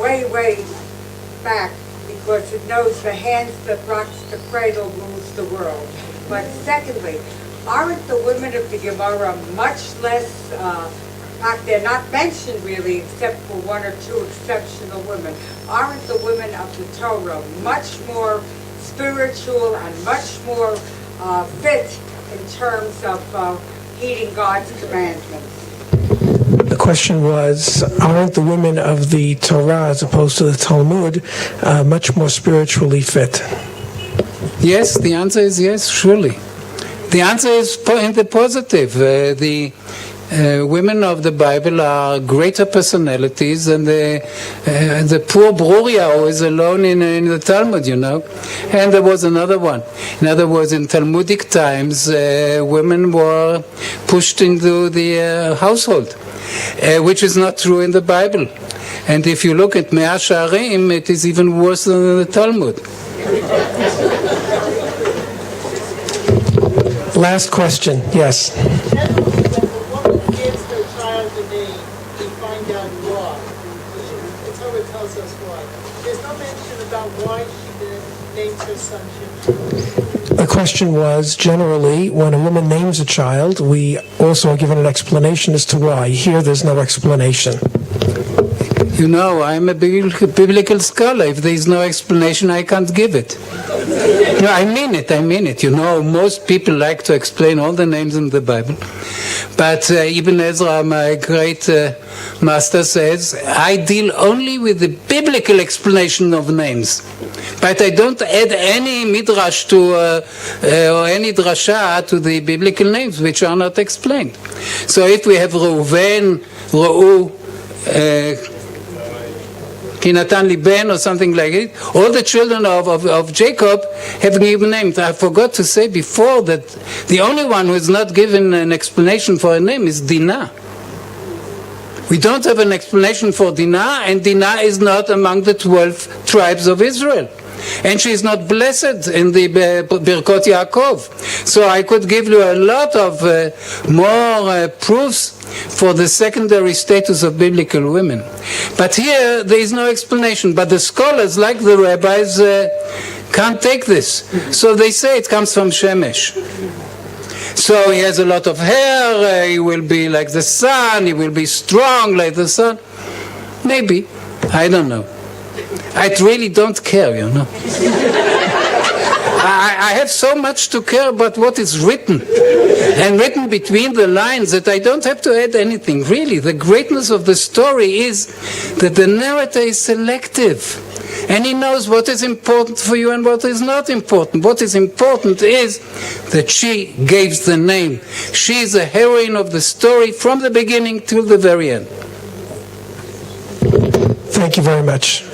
way, way back because it knows the hands that rocks the cradle rules the world. But secondly, aren't the women of the Gemara much less, in fact, they're not mentioned really except for one or two exceptional women. Aren't the women of the Torah much more spiritual and much more fit in terms of heeding God's commandments? The question was, aren't the women of the Torah, as opposed to the Talmud, much more spiritually fit? Yes, the answer is yes, surely. The answer is in the positive. The women of the Bible are greater personalities than the poor Bruria who is alone in the Talmud, you know. And there was another one. In other words, in Talmudic times, women were pushed into the household, which is not true in the Bible. And if you look at Mea Sha'arim, it is even worse than the Talmud. Last question, yes. The question was, generally, when a woman names a child, we also are given an explanation as to why. Here, there's no explanation. You know, I'm a biblical scholar. If there is no explanation, I can't give it. No, I mean it. You know, most people like to explain all the names in the Bible. But Ibn Ezra, my great master, says, I deal only with the biblical explanation of names. But I don't add any midrash to, or any drasha to the biblical names, which are not explained. So if we have Reuven, Reu, Kinatan Liben or something like it, all the children of Jacob have given names. I forgot to say before that the only one who is not given an explanation for a name is Dinah. We don't have an explanation for Dinah, and Dinah is not among the 12 tribes of Israel. And she is not blessed in the Birkot Yaakov. So I could give you a lot of more proofs for the secondary status of biblical women. But here there is no explanation. But the scholars, like the rabbis, can't take this. So they say it comes from Shemesh. So he has a lot of hair, he will be like the sun, he will be strong like the sun. Maybe. I don't know. I really don't care, you know. I have so much to care about what is written, and written between the lines, that I don't have to add anything. Really, the greatness of the story is that the narrator is selective, and he knows what is important for you and what is not important. What is important is that she gives the name. She is the heroine of the story from the beginning till the very end. Thank you very much.